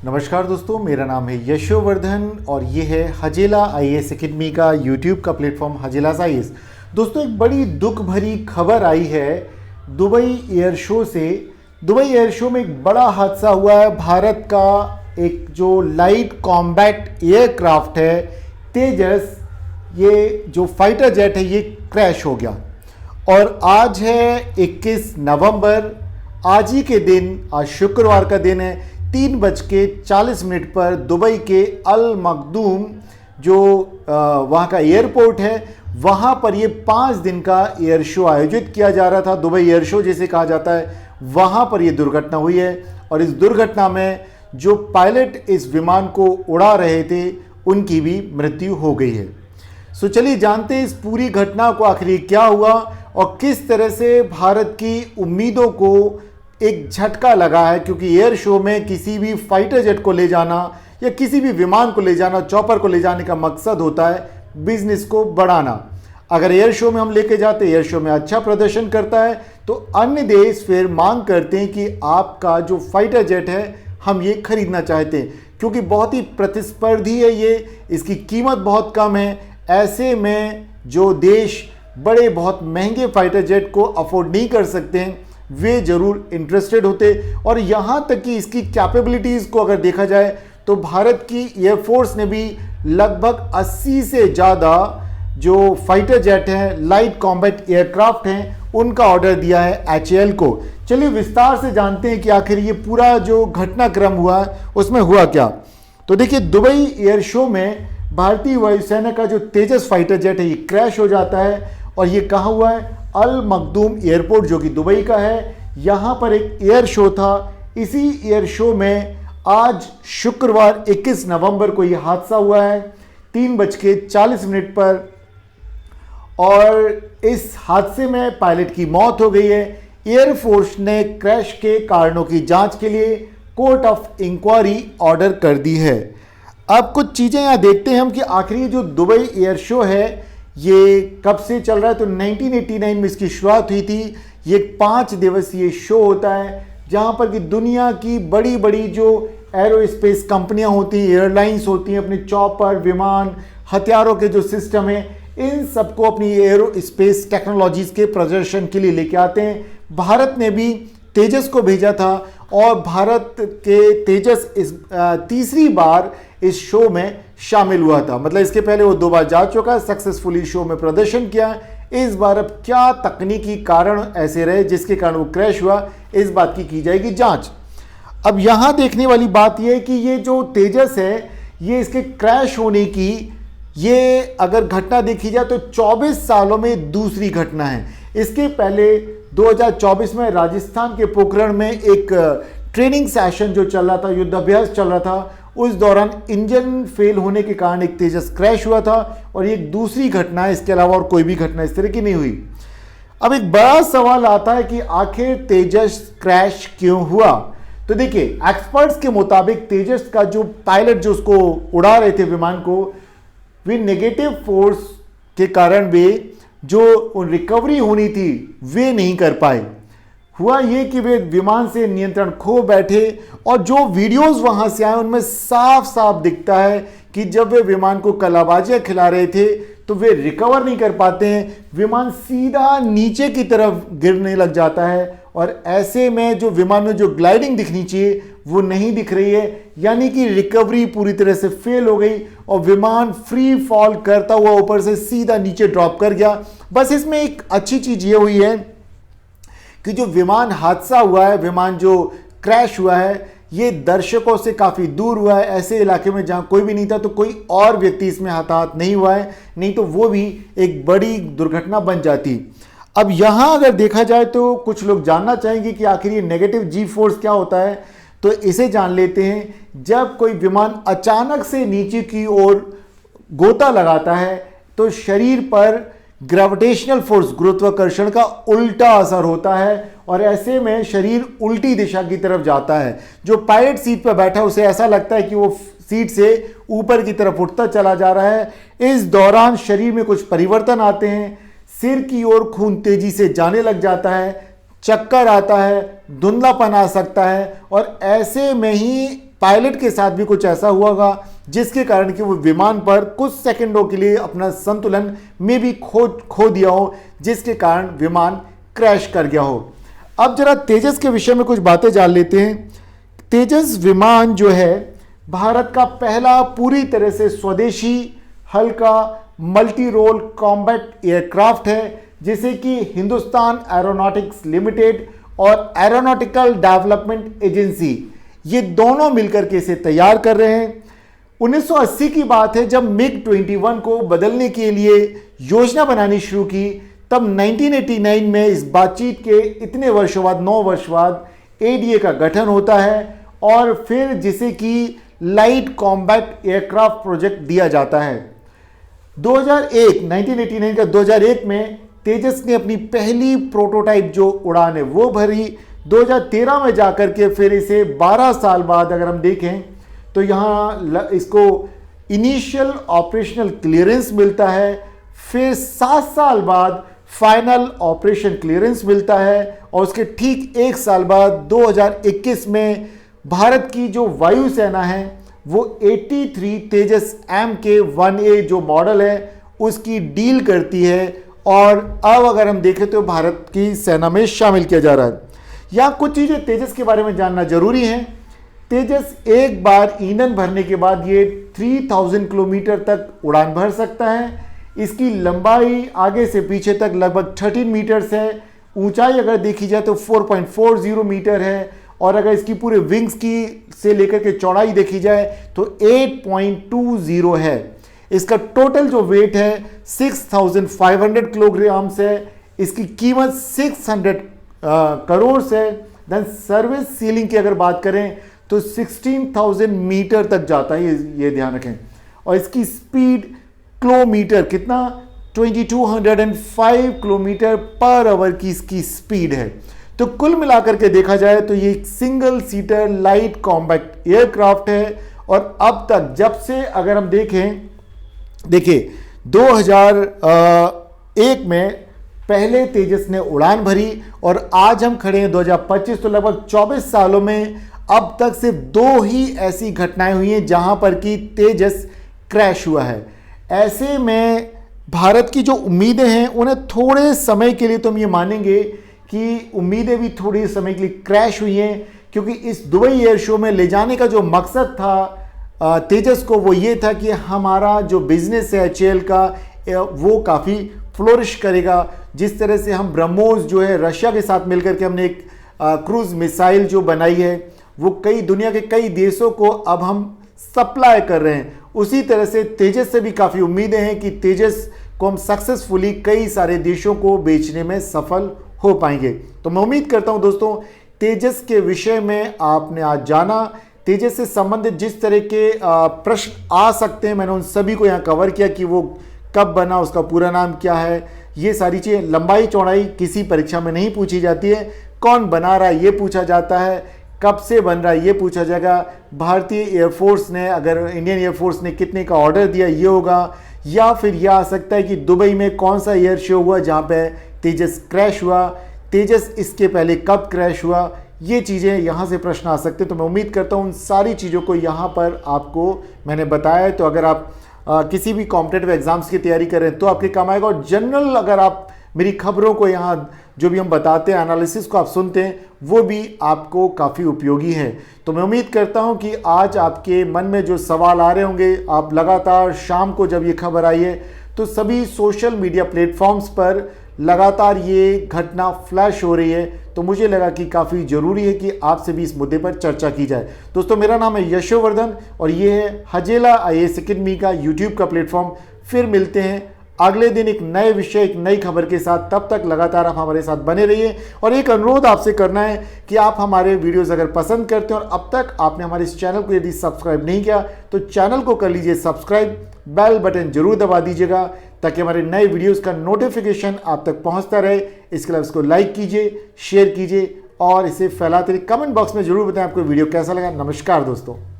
नमस्कार दोस्तों, मेरा नाम है यशोवर्धन और ये है हजेला आईएएस एकेडमी का यूट्यूब का प्लेटफॉर्म हजेला आईएएस। दोस्तों, एक बड़ी दुख भरी खबर आई है दुबई एयर शो से। दुबई एयर शो में एक बड़ा हादसा हुआ है। भारत का एक जो लाइट कॉम्बैट एयरक्राफ्ट है तेजस, ये जो फाइटर जेट है, ये क्रैश हो गया। और आज है 21 नवंबर। आज ही के दिन, आज शुक्रवार का दिन है, 3:40 पर दुबई के अल मखदूम जो वहाँ का एयरपोर्ट है, वहाँ पर ये 5 दिन का एयर शो आयोजित किया जा रहा था। दुबई एयर शो जिसे कहा जाता है, वहाँ पर ये दुर्घटना हुई है। और इस दुर्घटना में जो पायलट इस विमान को उड़ा रहे थे, उनकी भी मृत्यु हो गई है। सो चलिए जानते हैं इस पूरी घटना को, आखिर क्या हुआ और किस तरह से भारत की उम्मीदों को एक झटका लगा है। क्योंकि एयर शो में किसी भी फाइटर जेट को ले जाना या किसी भी विमान को ले जाना, चॉपर को ले जाने का मकसद होता है बिजनेस को बढ़ाना। अगर एयर शो में हम लेके जाते, एयर शो में अच्छा प्रदर्शन करता है, तो अन्य देश फिर मांग करते हैं कि आपका जो फाइटर जेट है हम ये खरीदना चाहते हैं, क्योंकि बहुत ही प्रतिस्पर्धी है ये, इसकी कीमत बहुत कम है। ऐसे में जो देश बड़े बहुत महंगे फाइटर जेट को अफोर्ड नहीं कर सकते हैं, वे जरूर इंटरेस्टेड होते। और यहाँ तक कि इसकी कैपेबिलिटीज़ को अगर देखा जाए तो भारत की एयरफोर्स ने भी लगभग 80 से ज़्यादा जो फाइटर जेट हैं, लाइट कॉम्बैट एयरक्राफ्ट हैं, उनका ऑर्डर दिया है HAL को। चलिए विस्तार से जानते हैं कि आखिर ये पूरा जो घटनाक्रम हुआ उसमें हुआ क्या। तो देखिए, दुबई एयर शो में भारतीय वायुसेना का जो तेजस फाइटर जेट है, ये क्रैश हो जाता है। और ये कहाँ हुआ है? अल मखदूम एयरपोर्ट, जो कि दुबई का है। यहाँ पर एक एयर शो था। इसी एयर शो में आज शुक्रवार 21 नवंबर को यह हादसा हुआ है 3:40 पर। और इस हादसे में पायलट की मौत हो गई है। एयरफोर्स ने क्रैश के कारणों की जांच के लिए कोर्ट ऑफ इंक्वायरी ऑर्डर कर दी है। अब कुछ चीज़ें यहाँ देखते हैं हम कि आखिर ये जो दुबई एयर शो है, ये कब से चल रहा है। तो 1989 में इसकी शुरुआत हुई थी। ये 5 दिवसीय शो होता है, जहाँ पर कि दुनिया की बड़ी बड़ी जो एरोस्पेस कंपनियाँ होती हैं, एयरलाइंस होती हैं, अपने चॉपर, विमान, हथियारों के जो सिस्टम है, इन सबको अपनी एरोस्पेस टेक्नोलॉजीज़ के प्रदर्शन के लिए लेके आते हैं। भारत ने भी तेजस को भेजा था और भारत के तेजस इस तीसरी बार इस शो में शामिल हुआ था। मतलब इसके पहले वो 2 बार जा चुका है, सक्सेसफुली शो में प्रदर्शन किया। इस बार अब क्या तकनीकी कारण ऐसे रहे जिसके कारण वो क्रैश हुआ, इस बात की जाएगी जांच। अब यहाँ देखने वाली बात यह है कि ये जो तेजस है, ये इसके क्रैश होने की ये अगर घटना देखी जाए तो 24 सालों में दूसरी घटना है। इसके पहले 2024 में राजस्थान के पोखरण में एक ट्रेनिंग सेशन जो चल रहा था, युद्धाभ्यास चल रहा था, उस दौरान इंजन फेल होने के कारण एक तेजस क्रैश हुआ था। और ये एक दूसरी घटना है, इसके अलावा और कोई भी घटना इस तरह की नहीं हुई। अब एक बड़ा सवाल आता है कि आखिर तेजस क्रैश क्यों हुआ। तो देखिए, एक्सपर्ट्स के मुताबिक तेजस का जो पायलट जो उसको उड़ा रहे थे विमान को, वे नेगेटिव फोर्स के कारण वे जो रिकवरी होनी थी वे नहीं कर पाए। हुआ ये कि वे विमान से नियंत्रण खो बैठे। और जो वीडियोस वहां से आए उनमें साफ साफ दिखता है कि जब वे विमान को कलाबाजियां खिला रहे थे तो वे रिकवर नहीं कर पाते हैं, विमान सीधा नीचे की तरफ गिरने लग जाता है। और ऐसे में जो विमान में जो ग्लाइडिंग दिखनी चाहिए वो नहीं दिख रही है, यानी कि रिकवरी पूरी तरह से फेल हो गई और विमान फ्री फॉल करता हुआ ऊपर से सीधा नीचे ड्रॉप कर गया। बस इसमें एक अच्छी चीज ये हुई है कि जो विमान हादसा हुआ है, विमान जो क्रैश हुआ है, ये दर्शकों से काफ़ी दूर हुआ है। ऐसे इलाके में जहाँ कोई भी नहीं था, तो कोई और व्यक्ति इसमें हताहत नहीं हुआ है, नहीं तो वो भी एक बड़ी दुर्घटना बन जाती। अब यहाँ अगर देखा जाए तो कुछ लोग जानना चाहेंगे कि आखिर ये नेगेटिव जी फोर्स क्या होता है। तो इसे जान लेते हैं। जब कोई विमान अचानक से नीचे की ओर गोता लगाता है तो शरीर पर ग्रेविटेशनल फोर्स, गुरुत्वाकर्षण का उल्टा असर होता है और ऐसे में शरीर उल्टी दिशा की तरफ जाता है। जो पायलट सीट पर बैठा है उसे ऐसा लगता है कि वो सीट से ऊपर की तरफ उठता चला जा रहा है। इस दौरान शरीर में कुछ परिवर्तन आते हैं, सिर की ओर खून तेजी से जाने लग जाता है, चक्कर आता है, धुंधलापन आ सकता है और ऐसे में ही पायलट के साथ भी कुछ ऐसा हुआ होगा जिसके कारण कि वो विमान पर कुछ सेकंडों के लिए अपना संतुलन में भी खो दिया हो, जिसके कारण विमान क्रैश कर गया हो। अब जरा तेजस के विषय में कुछ बातें जान लेते हैं। तेजस विमान जो है भारत का पहला पूरी तरह से स्वदेशी हल्का मल्टी रोल कॉम्बैट एयरक्राफ्ट है, जिसे कि हिंदुस्तान एरोनॉटिक्स लिमिटेड और एरोनॉटिकल डेवलपमेंट एजेंसी ये दोनों मिलकर के इसे तैयार कर रहे हैं। 1980 की बात है जब मिग 21 को बदलने के लिए योजना बनानी शुरू की, तब 1989 में इस बातचीत के इतने वर्षों बाद 9 वर्ष बाद एडीए का गठन होता है और फिर जिसे कि लाइट कॉम्बैट एयरक्राफ्ट प्रोजेक्ट दिया जाता है। 1989 का 2001 में तेजस ने अपनी पहली प्रोटोटाइप जो उड़ान है वो भरी। 2013 में जाकर के फिर इसे 12 साल बाद अगर हम देखें तो यहाँ इसको इनिशियल ऑपरेशनल क्लियरेंस मिलता है, फिर 7 साल बाद फाइनल ऑपरेशन क्लियरेंस मिलता है और उसके ठीक 1 साल बाद 2021 में भारत की जो वायुसेना है वो 83 तेजस MK1A जो मॉडल है उसकी डील करती है और अब अगर हम देखें तो भारत की सेना में शामिल किया जा रहा है। यहाँ कुछ चीज़ें तेजस के बारे में जानना जरूरी है। तेजस एक बार ईंधन भरने के बाद ये 3000 किलोमीटर तक उड़ान भर सकता है। इसकी लंबाई आगे से पीछे तक लगभग 13 मीटर्स है। ऊंचाई अगर देखी जाए तो 4.40 मीटर है और अगर इसकी पूरे विंग्स की से लेकर के चौड़ाई देखी जाए तो 8.20 है। इसका टोटल जो वेट है 6500 किलोग्राम है। इसकी कीमत 600 करोड़ है। देन सर्विस सीलिंग की अगर बात करें तो 16,000 मीटर तक जाता है, ये ध्यान रखें। और इसकी स्पीड किलोमीटर कितना 2205 किलोमीटर पर आवर की इसकी स्पीड है। तो कुल मिलाकर के देखा जाए तो ये एक single seater light combat aircraft है। और अब तक जब से अगर हम देखिए 2001 में पहले तेजस ने उड़ान भरी और आज हम खड़े हैं 2025, तो लगभग 24 सालों में अब तक सिर्फ 2 ही ऐसी घटनाएं हुई हैं जहां पर कि तेजस क्रैश हुआ है। ऐसे में भारत की जो उम्मीदें हैं उन्हें थोड़े समय के लिए तो हम ये मानेंगे कि उम्मीदें भी थोड़ी समय के लिए क्रैश हुई हैं, क्योंकि इस दुबई एयर शो में ले जाने का जो मकसद था तेजस को वो ये था कि हमारा जो बिजनेस है HAL का वो काफ़ी फ्लोरिश करेगा। जिस तरह से हम ब्रह्मोस जो है रशिया के साथ मिलकर के हमने एक क्रूज मिसाइल जो बनाई है वो दुनिया के कई देशों को अब हम सप्लाई कर रहे हैं, उसी तरह से तेजस से भी काफ़ी उम्मीदें हैं कि तेजस को हम सक्सेसफुली कई सारे देशों को बेचने में सफल हो पाएंगे। तो मैं उम्मीद करता हूं दोस्तों तेजस के विषय में आपने आज जाना। तेजस से संबंधित जिस तरह के प्रश्न आ सकते हैं मैंने उन सभी को यहाँ कवर किया कि वो कब बना, उसका पूरा नाम क्या है, ये सारी चीज़ें। लंबाई चौड़ाई किसी परीक्षा में नहीं पूछी जाती है, कौन बना रहा है ये पूछा जाता है, कब से बन रहा है ये पूछा जाएगा, भारतीय एयरफोर्स ने अगर इंडियन एयरफोर्स ने कितने का ऑर्डर दिया ये होगा, या फिर यह आ सकता है कि दुबई में कौन सा एयर शो हुआ जहाँ पे तेजस क्रैश हुआ, तेजस इसके पहले कब क्रैश हुआ, ये चीज़ें यहाँ से प्रश्न आ सकते हैं। तो मैं उम्मीद करता हूँ उन सारी चीज़ों को यहाँ पर आपको मैंने बताया है। तो अगर आप किसी भी कॉम्पिटेटिव एग्जाम्स की तैयारी करें तो आपके काम आएगा। और जनरल अगर आप मेरी खबरों को यहाँ जो भी हम बताते हैं एनालिसिस को आप सुनते हैं वो भी आपको काफ़ी उपयोगी है। तो मैं उम्मीद करता हूँ कि आज आपके मन में जो सवाल आ रहे होंगे, आप लगातार शाम को जब ये खबर आई है तो सभी सोशल मीडिया प्लेटफॉर्म्स पर लगातार ये घटना फ्लैश हो रही है, तो मुझे लगा कि काफ़ी ज़रूरी है कि आपसे भी इस मुद्दे पर चर्चा की जाए। दोस्तों मेरा नाम है यशोवर्धन और ये है हजेला IAS अकेडमी का यूट्यूब का प्लेटफॉर्म। फिर मिलते हैं अगले दिन एक नए विषय एक नई खबर के साथ। तब तक लगातार आप हमारे साथ बने रहिए। और एक अनुरोध आपसे करना है कि आप हमारे वीडियोस अगर पसंद करते हैं और अब तक आपने हमारे इस चैनल को यदि सब्सक्राइब नहीं किया तो चैनल को कर लीजिए सब्सक्राइब, बेल बटन जरूर दबा दीजिएगा ताकि हमारे नए वीडियोस का नोटिफिकेशन आप तक पहुंचता रहे। इसके अलावा इसको लाइक कीजिए, शेयर कीजिए और इसे फैलाते रहिए। कमेंट बॉक्स में जरूर बताएं आपको वीडियो कैसा लगा। नमस्कार दोस्तों।